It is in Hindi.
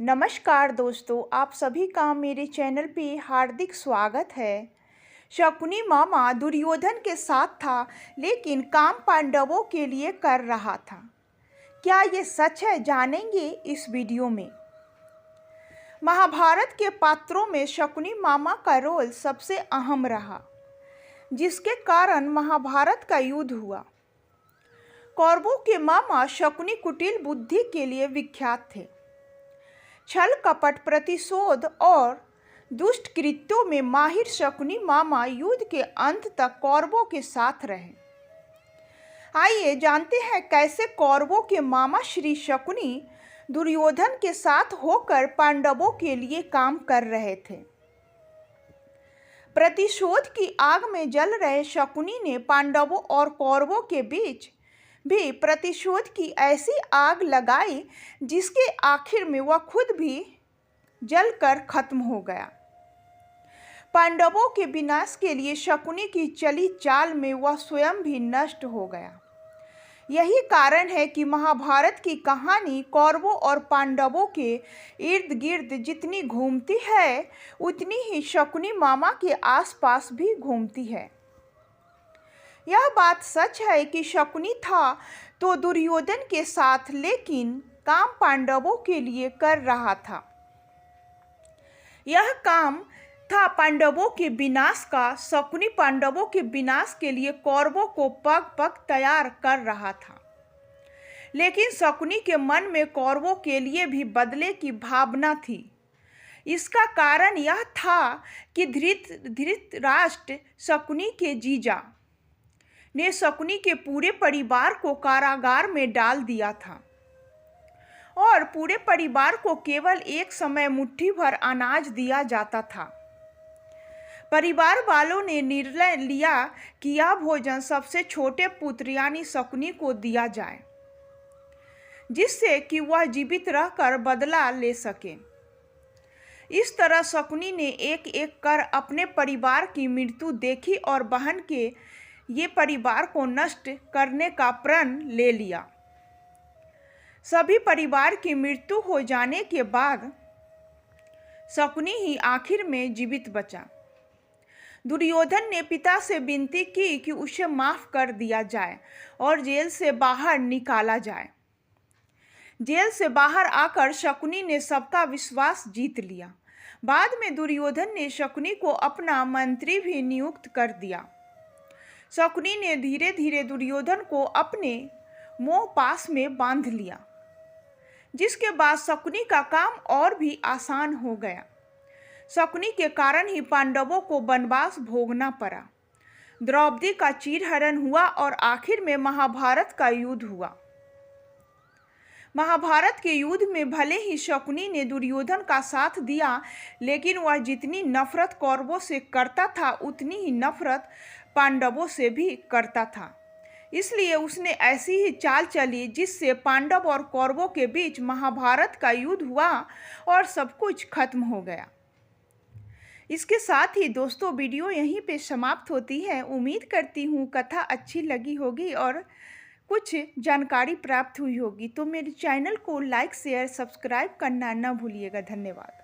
नमस्कार दोस्तों, आप सभी का मेरे चैनल पे हार्दिक स्वागत है। शकुनी मामा दुर्योधन के साथ था, लेकिन काम पांडवों के लिए कर रहा था। क्या ये सच है, जानेंगे इस वीडियो में। महाभारत के पात्रों में शकुनी मामा का रोल सबसे अहम रहा, जिसके कारण महाभारत का युद्ध हुआ। कौरवों के मामा शकुनी कुटिल बुद्धि के लिए विख्यात थे। छल कपट, प्रतिशोध और दुष्ट कृत्यों में माहिर शकुनी मामा युद्ध के अंत तक कौरवों के साथ रहे। आइए जानते हैं कैसे कौरवों के मामा श्री शकुनी दुर्योधन के साथ होकर पांडवों के लिए काम कर रहे थे। प्रतिशोध की आग में जल रहे शकुनी ने पांडवों और कौरवों के बीच भी प्रतिशोध की ऐसी आग लगाई, जिसके आखिर में वह खुद भी जलकर खत्म हो गया। पांडवों के विनाश के लिए शकुनी की चली चाल में वह स्वयं भी नष्ट हो गया। यही कारण है कि महाभारत की कहानी कौरवों और पांडवों के इर्द गिर्द जितनी घूमती है, उतनी ही शकुनी मामा के आसपास भी घूमती है। यह बात सच है कि शकुनी था तो दुर्योधन के साथ, लेकिन काम पांडवों के लिए कर रहा था। यह काम था पांडवों के विनाश का। शकुनी पांडवों के विनाश के लिए कौरवों को पग पग तैयार कर रहा था, लेकिन शकुनी के मन में कौरवों के लिए भी बदले की भावना थी। इसका कारण यह था कि धृतराष्ट्र, शकुनी के जीजा, ने शकुनी के पूरे परिवार को कारागार में डाल दिया था और पूरे परिवार को केवल एक समय मुट्ठी भर अनाज दिया जाता था। परिवार वालों ने निर्णय लिया कि यह भोजन सबसे छोटे पुत्र यानी शकुनी को दिया जाए, जिससे कि वह जीवित रहकर बदला ले सके। इस तरह शकुनी ने एक एक कर अपने परिवार की मृत्यु देखी और बहन के ये परिवार को नष्ट करने का प्रण ले लिया। सभी परिवार की मृत्यु हो जाने के बाद शकुनी ही आखिर में जीवित बचा। दुर्योधन ने पिता से विनती की कि उसे माफ कर दिया जाए और जेल से बाहर निकाला जाए। जेल से बाहर आकर शकुनी ने सबका विश्वास जीत लिया। बाद में दुर्योधन ने शकुनी को अपना मंत्री भी नियुक्त कर दिया। शकुनी ने धीरे धीरे दुर्योधन को अपने मोह पास में बांध लिया, जिसके बाद शकुनी का काम और भी आसान हो गया। शकुनी के कारण ही पांडवों को वनवास भोगना पड़ा, द्रौपदी का चीरहरण हुआ और आखिर में महाभारत का युद्ध हुआ। महाभारत के युद्ध में भले ही शकुनी ने दुर्योधन का साथ दिया, लेकिन वह जितनी नफरत कौरवों से करता था, उतनी ही नफरत पांडवों से भी करता था। इसलिए उसने ऐसी ही चाल चली, जिससे पांडव और कौरवों के बीच महाभारत का युद्ध हुआ और सब कुछ खत्म हो गया। इसके साथ ही दोस्तों, वीडियो यहीं पे समाप्त होती है। उम्मीद करती हूँ कथा अच्छी लगी होगी और कुछ जानकारी प्राप्त हुई होगी। तो मेरे चैनल को लाइक, शेयर, सब्सक्राइब करना न भूलिएगा। धन्यवाद।